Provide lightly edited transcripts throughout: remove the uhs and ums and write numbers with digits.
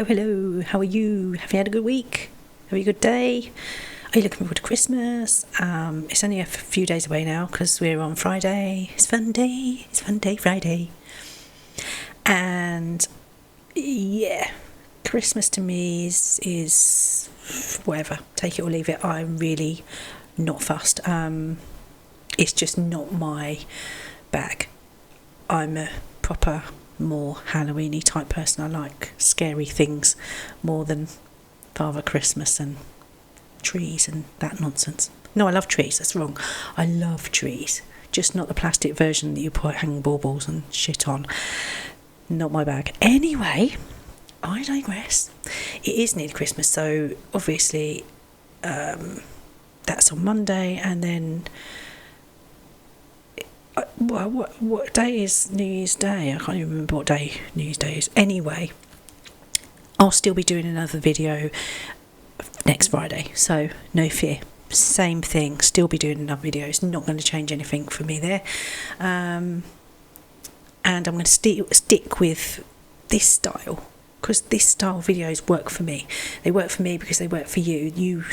Hello. How are you? Have you had a good week? Have you a good day? Are you looking forward to Christmas? It's only a few days away now because we're on Friday. It's fun day. Friday. And yeah, Christmas to me is whatever. Take it or leave it. I'm really not fussed. It's just not my bag. I'm a proper, more Halloween-y type person. I like scary things more than Father Christmas and trees and that nonsense. No, I love trees. That's wrong. I love trees. Just not the plastic version that you put hanging baubles and shit on. Not my bag. Anyway, I digress. It is nearly Christmas, so obviously that's on Monday, and then what day is New Year's Day? I can't even remember what day New Year's Day is. Anyway, I'll still be doing another video next Friday, so no fear. Same thing, still be doing another video. It's not going to change anything for me there. And I'm going to stick with this style, because this style of videos work for me. They work for me because they work for you. You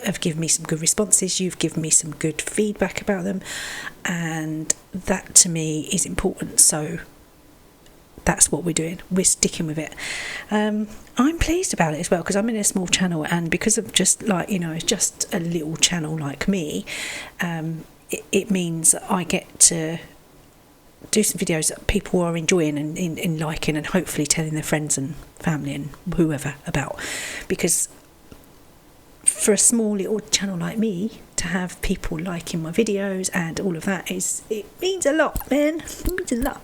have given me some good responses. You've given me some good feedback about them, and that to me is important. So that's what we're doing. We're sticking with it. I'm pleased about it as well, because I'm in a small channel, and because of just it's just a little channel like me, it means that I get to do some videos that people are enjoying and liking, and hopefully telling their friends and family and whoever about. Because for a small little channel like me to have people liking my videos and all of that, it means a lot, man. It means a lot.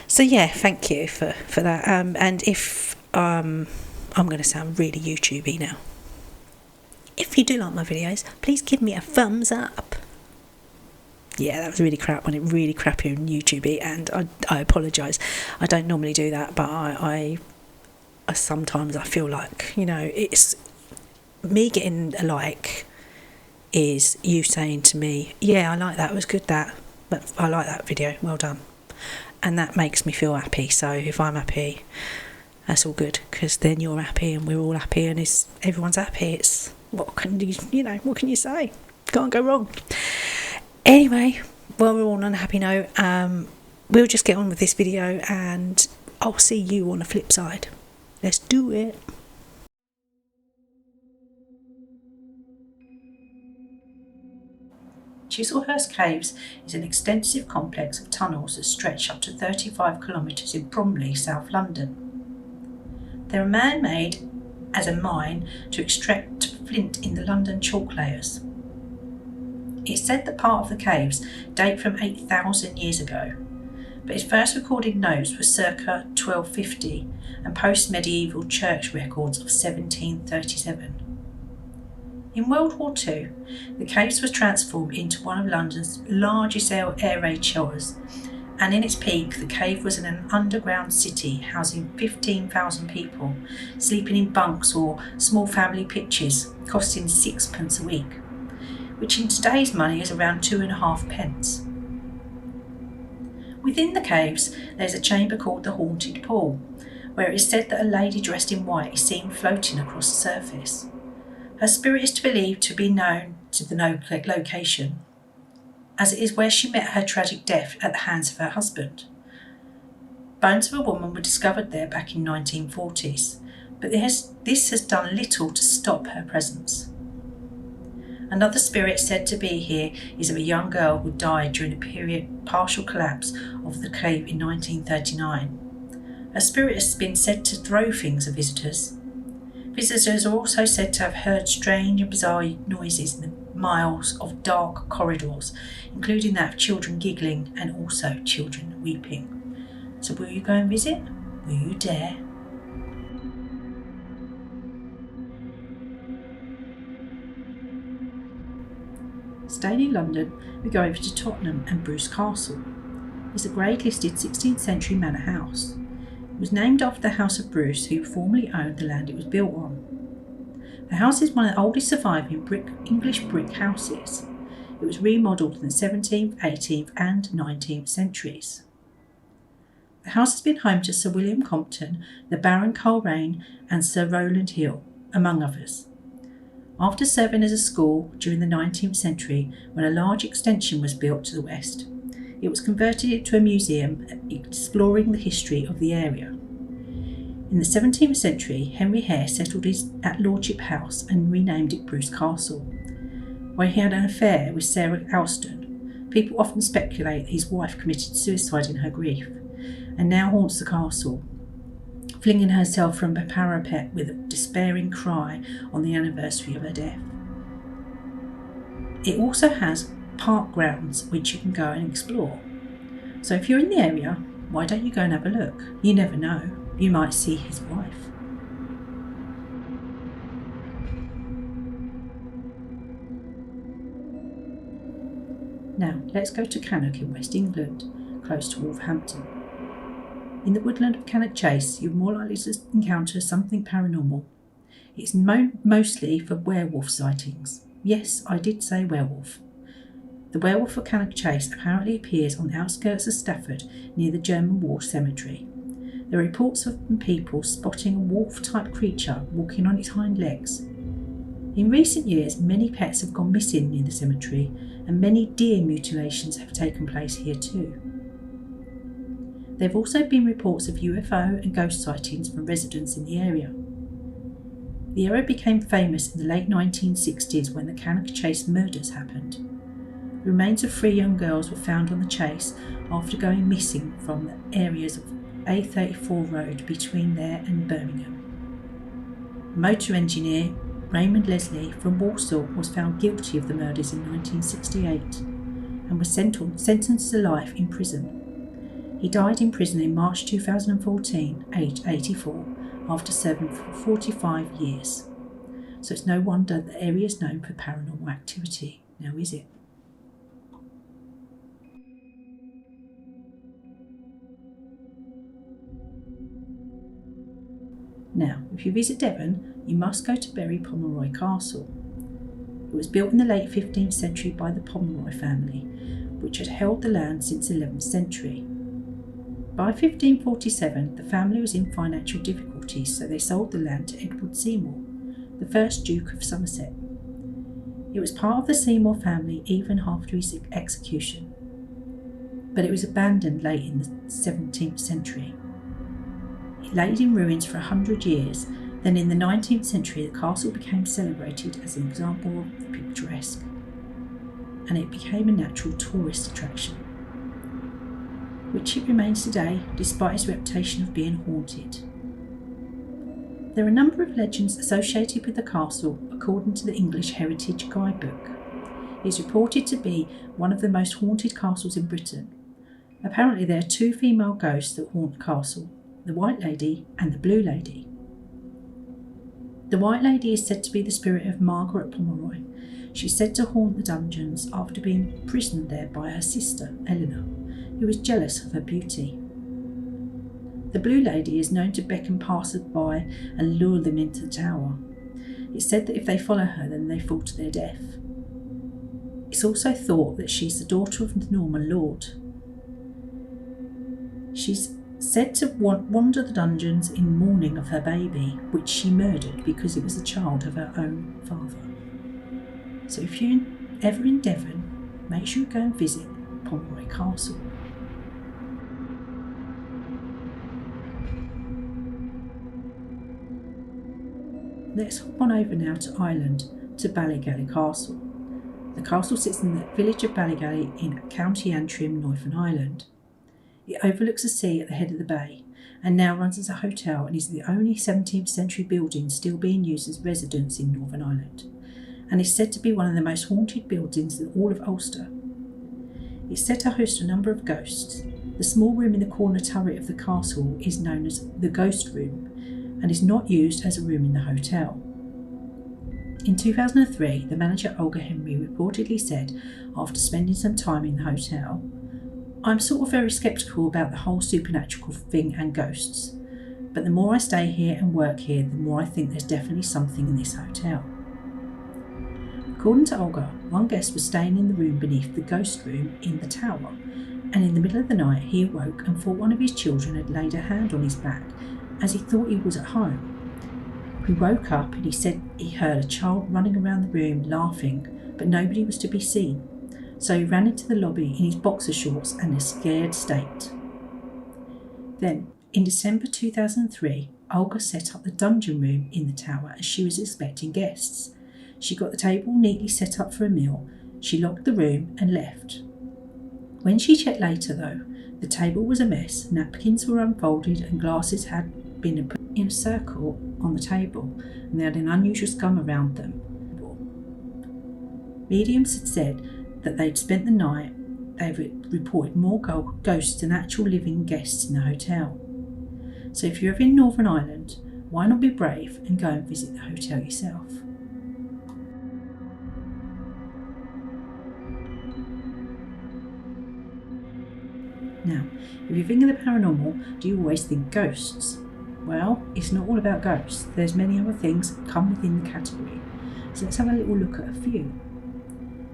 So yeah, thank you for that. And if I'm going to sound really YouTubey now, if you do like my videos, please give me a thumbs up. Yeah, that was really crap. I went really crappy on YouTube, and I apologise. I don't normally do that, but I sometimes I feel like, it's me getting a like is you saying to me, yeah, I like that, it was good that, but I like that video, well done. And that makes me feel happy. So if I'm happy, that's all good, because then you're happy and we're all happy, and everyone's happy. It's what can you say? Can't go wrong. Anyway, well, we're all on a happy note. We'll just get on with this video, and I'll see you on the flip side. Let's do it. Chislehurst Caves is an extensive complex of tunnels that stretch up to 35 kilometres in Bromley, South London. They are man-made as a mine to extract flint in the London chalk layers. It's said that part of the caves date from 8,000 years ago, but its first recorded notes were circa 1250 and post-medieval church records of 1737. In World War II, the caves was transformed into one of London's largest air raid shelters, and in its peak, the cave was an underground city housing 15,000 people, sleeping in bunks or small family pitches, costing 6p a week, which in today's money is around 2.5p. Within the caves, there is a chamber called the Haunted Pool, where it is said that a lady dressed in white is seen floating across the surface. Her spirit is believed to be known to the location, as it is where she met her tragic death at the hands of her husband. Bones of a woman were discovered there back in 1940s, but this has done little to stop her presence. Another spirit said to be here is of a young girl who died during the partial collapse of the cave in 1939. Her spirit has been said to throw things at visitors. Visitors are also said to have heard strange and bizarre noises in the miles of dark corridors, including that of children giggling and also children weeping. So will you go and visit? Will you dare? Staying in London, we go over to Tottenham and Bruce Castle. It's a grade-listed 16th century manor house. It was named after the House of Bruce, who formerly owned the land it was built on. The house is one of the oldest surviving English brick houses. It was remodelled in the 17th, 18th and 19th centuries. The house has been home to Sir William Compton, the Baron Coleraine and Sir Rowland Hill, among others. After serving as a school during the 19th century, when a large extension was built to the west, it was converted into a museum exploring the history of the area. In the 17th century, Henry Hare settled at Lordship House and renamed it Bruce Castle. Where he had an affair with Sarah Alston, people often speculate that his wife committed suicide in her grief, and now haunts the castle, flinging herself from a parapet with a despairing cry on the anniversary of her death. It also has park grounds which you can go and explore. So if you're in the area, why don't you go and have a look? You never know, you might see his wife. Now, let's go to Cannock in West England, close to Wolverhampton. In the woodland of Cannock Chase, you're more likely to encounter something paranormal. It's mostly for werewolf sightings. Yes, I did say werewolf. The werewolf of Cannock Chase apparently appears on the outskirts of Stafford near the German War Cemetery. There are reports of people spotting a wolf-type creature walking on its hind legs. In recent years, many pets have gone missing near the cemetery, and many deer mutilations have taken place here too. There have also been reports of UFO and ghost sightings from residents in the area. The area became famous in the late 1960s when the Cannock Chase murders happened. The remains of 3 young girls were found on the chase after going missing from the areas of A34 road between there and Birmingham. Motor engineer Raymond Leslie from Walsall was found guilty of the murders in 1968 and was sentenced to life in prison. He died in prison in March 2014, aged 84, after serving for 45 years. So it's no wonder the area is known for paranormal activity, now is it? Now, if you visit Devon, you must go to Bury Pomeroy Castle. It was built in the late 15th century by the Pomeroy family, which had held the land since the 11th century. By 1547, the family was in financial difficulties, so they sold the land to Edward Seymour, the first Duke of Somerset. It was part of the Seymour family even after his execution, but it was abandoned late in the 17th century. It laid in ruins for 100 years. Then in the 19th century, the castle became celebrated as an example of the picturesque, and it became a natural tourist attraction, which it remains today despite its reputation of being haunted. There are a number of legends associated with the castle according to the English Heritage Guidebook. It is reported to be one of the most haunted castles in Britain. Apparently there are 2 female ghosts that haunt the castle, the White Lady and the Blue Lady. The White Lady is said to be the spirit of Margaret Pomeroy. She is said to haunt the dungeons after being imprisoned there by her sister, Eleanor, who was jealous of her beauty. The Blue Lady is known to beckon passers-by and lure them into the tower. It's said that if they follow her, then they fall to their death. It's also thought that she's the daughter of the Norman Lord. She's said to wander the dungeons in mourning of her baby, which she murdered because it was the child of her own father. So if you're ever in Devon, make sure you go and visit Pomeroy Castle. Let's hop on over now to Ireland, to Ballygally Castle. The castle sits in the village of Ballygally in County Antrim, Northern Ireland. It overlooks the sea at the head of the bay and now runs as a hotel and is the only 17th century building still being used as residence in Northern Ireland, and is said to be one of the most haunted buildings in all of Ulster. It's said to host a number of ghosts. The small room in the corner turret of the castle is known as the Ghost Room and is not used as a room in the hotel. In 2003, the manager Olga Henry reportedly said, after spending some time in the hotel, "I'm sort of very sceptical about the whole supernatural thing and ghosts, but the more I stay here and work here, the more I think there's definitely something in this hotel." According to Olga, one guest was staying in the room beneath the ghost room in the tower, and in the middle of the night he awoke and thought one of his children had laid a hand on his back as he thought he was at home. He woke up and he said he heard a child running around the room laughing, but nobody was to be seen, so he ran into the lobby in his boxer shorts and a scared state. Then, in December 2003, Olga set up the dungeon room in the tower as she was expecting guests. She got the table neatly set up for a meal, she locked the room and left. When she checked later though, the table was a mess, napkins were unfolded and glasses had been put in a circle on the table and they had an unusual scum around them. Mediums had said that they'd spent the night. They've reported more ghosts than actual living guests in the hotel. So if you're ever in Northern Ireland, why not be brave and go and visit the hotel yourself? Now, if you think of the paranormal, do you always think ghosts? Well, it's not all about ghosts. There's many other things that come within the category. So let's have a little look at a few.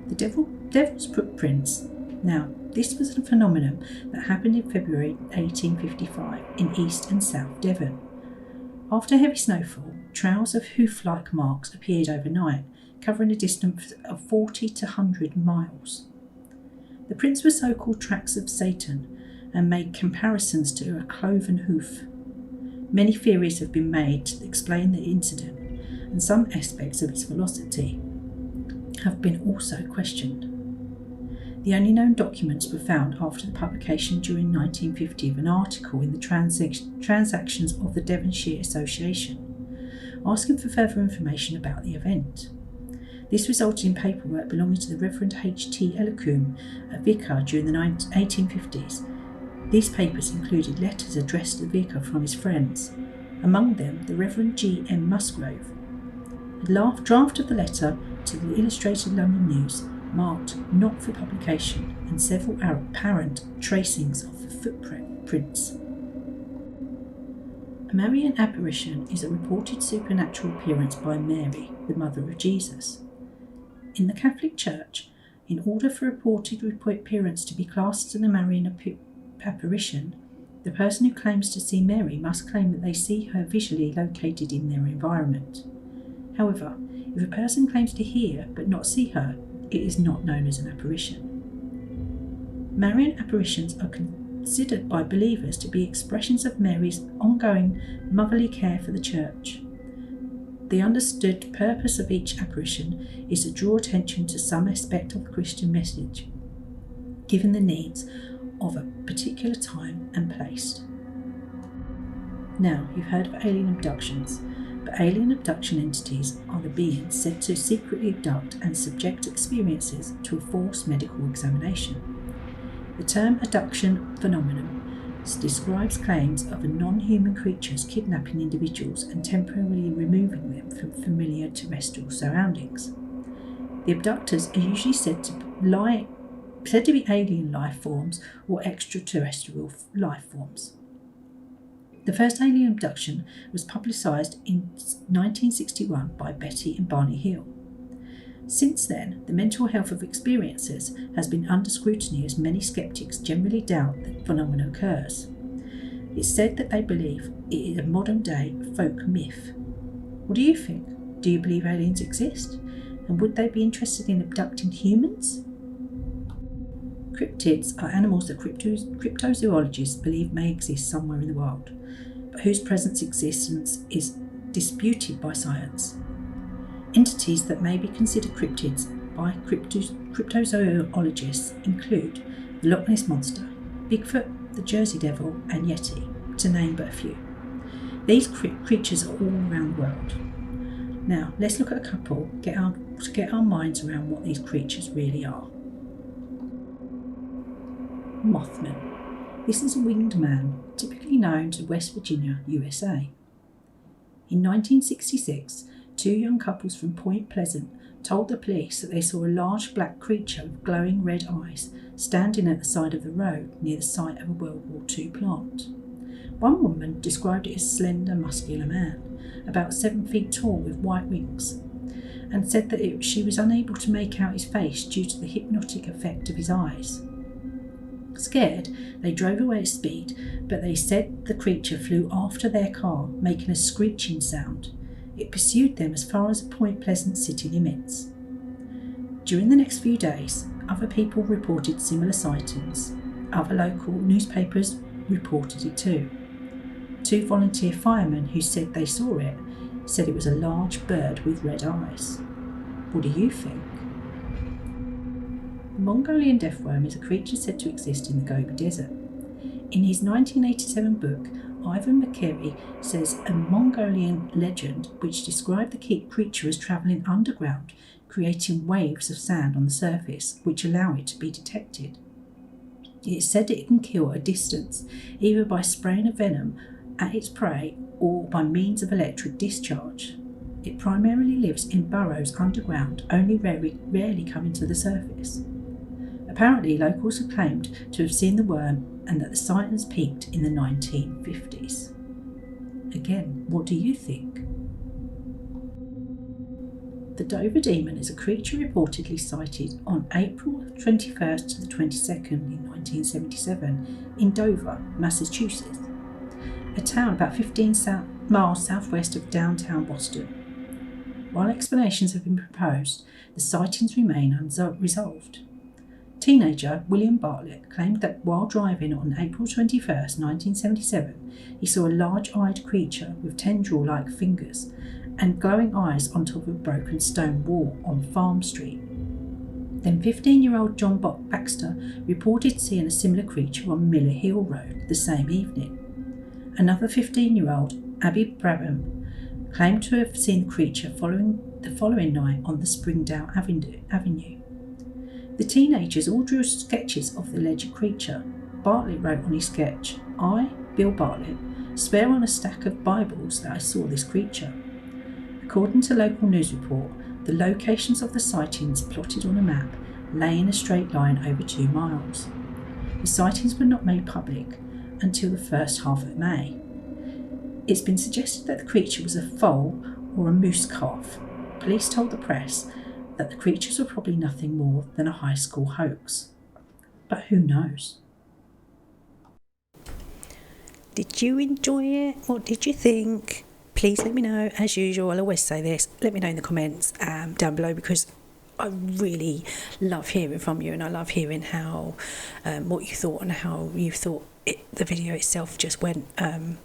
The devil's footprints. Now, this was a phenomenon that happened in February 1855 in East and South Devon. After heavy snowfall, trails of hoof-like marks appeared overnight, covering a distance of 40 to 100 miles. The prints were so-called tracks of Satan and made comparisons to a cloven hoof. Many theories have been made to explain the incident, and some aspects of its velocity have been also questioned. The only known documents were found after the publication during 1950 of an article in the Transactions of the Devonshire Association, asking for further information about the event. This resulted in paperwork belonging to the Reverend H.T. Ellacombe, a vicar during the 1850s. These papers included letters addressed to the vicar from his friends, among them the Reverend G. M. Musgrove. A draft of the letter to the Illustrated London News marked not for publication and several apparent tracings of the footprints. A Marian apparition is a reported supernatural appearance by Mary, the mother of Jesus. In the Catholic Church, in order for a reported appearance to be classed as a Marian apparition, the person who claims to see Mary must claim that they see her visually located in their environment. However, if a person claims to hear but not see her, it is not known as an apparition. Marian apparitions are considered by believers to be expressions of Mary's ongoing motherly care for the Church. The understood purpose of each apparition is to draw attention to some aspect of the Christian message, given the needs of a particular time and place. Now, you've heard of alien abductions, but alien abduction entities are the beings said to secretly abduct and subject experiences to a forced medical examination. The term abduction phenomenon describes claims of non-human creatures kidnapping individuals and temporarily removing them from familiar terrestrial surroundings. The abductors are usually said to be alien life forms or extraterrestrial life forms. The first alien abduction was publicised in 1961 by Betty and Barney Hill. Since then, the mental health of experiencers has been under scrutiny as many skeptics generally doubt the phenomenon occurs. It's said that they believe it is a modern-day folk myth. What do you think? Do you believe aliens exist? And would they be interested in abducting humans? Cryptids are animals that cryptozoologists believe may exist somewhere in the world, but whose present existence is disputed by science. Entities that may be considered cryptids by cryptozoologists include the Loch Ness Monster, Bigfoot, the Jersey Devil, and Yeti, to name but a few. These creatures are all around the world. Now, let's look at a couple to get our minds around what these creatures really are. Mothman. This is a winged man, typically known to West Virginia, USA. In 1966, two young couples from Point Pleasant told the police that they saw a large black creature with glowing red eyes standing at the side of the road near the site of a World War II plant. One woman described it as a slender, muscular man, about 7 feet tall with white wings, and said that she was unable to make out his face due to the hypnotic effect of his eyes. Scared, they drove away at speed, but they said the creature flew after their car, making a screeching sound. It pursued them as far as Point Pleasant city limits. During the next few days, other people reported similar sightings. Other local newspapers reported it too. 2 volunteer firemen who said they saw it said it was a large bird with red eyes. What do you think? The Mongolian death worm is a creature said to exist in the Gobi Desert. In his 1987 book, Ivan McCary says a Mongolian legend which described the creature as travelling underground, creating waves of sand on the surface which allow it to be detected. It is said it can kill at a distance, either by spraying a venom at its prey or by means of electric discharge. It primarily lives in burrows underground, only rarely coming to the surface. Apparently, locals have claimed to have seen the worm and that the sightings peaked in the 1950s. Again, what do you think? The Dover Demon is a creature reportedly sighted on April 21st to the 22nd in 1977 in Dover, Massachusetts, a town about 15 miles southwest of downtown Boston. While explanations have been proposed, the sightings remain unresolved. Teenager William Bartlett claimed that while driving on April 21st, 1977, he saw a large-eyed creature with tendril-like fingers and glowing eyes on top of a broken stone wall on Farm Street. Then 15-year-old John Baxter reported seeing a similar creature on Miller Hill Road the same evening. Another 15-year-old, Abby Brabham, claimed to have seen the creature the following night on the Springdale Avenue. The teenagers all drew sketches of the alleged creature. Bartlett wrote on his sketch, "I, Bill Bartlett, swear on a stack of Bibles that I saw this creature." According to local news report, the locations of the sightings plotted on a map lay in a straight line over 2 miles. The sightings were not made public until the first half of May. It's been suggested that the creature was a foal or a moose calf. Police told the press that the creatures were probably nothing more than a high school hoax. But who knows? Did you enjoy it? What did you think? Please let me know. As usual, I'll always say this, let me know in the comments down below, because I really love hearing from you, and I love hearing how what you thought and how you thought the video itself just went. I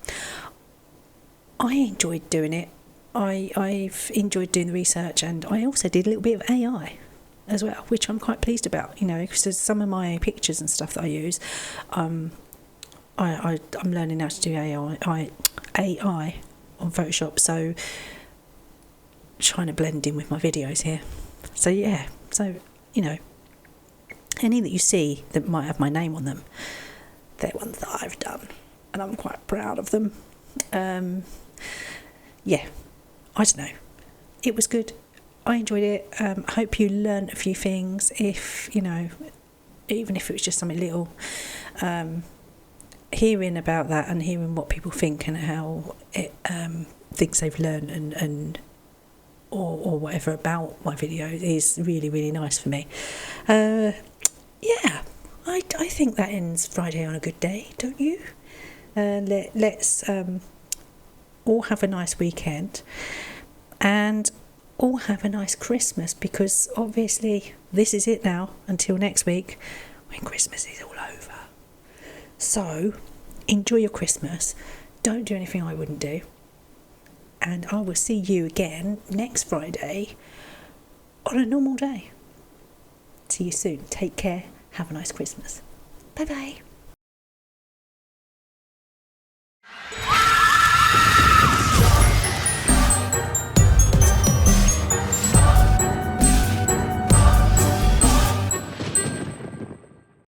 enjoyed doing it. I've enjoyed doing the research, and I also did a little bit of AI as well, which I'm quite pleased about, because some of my pictures and stuff that I use, I'm learning how to do AI on Photoshop, so trying to blend in with my videos here. So yeah, any that you see that might have my name on them, they're ones that I've done, and I'm quite proud of them. Yeah, I don't know. It was good. I enjoyed it. I hope you learned a few things. If even if it was just something little, hearing about that and hearing what people think and how things they've learned and or whatever about my video is really, really nice for me. Yeah, I think that ends Friday on a good day, don't you? Let's all have a nice weekend and all have a nice Christmas, because obviously this is it now until next week when Christmas is all over. So enjoy your Christmas. Don't do anything I wouldn't do. And I will see you again next Friday on a normal day. See you soon. Take care. Have a nice Christmas. Bye bye.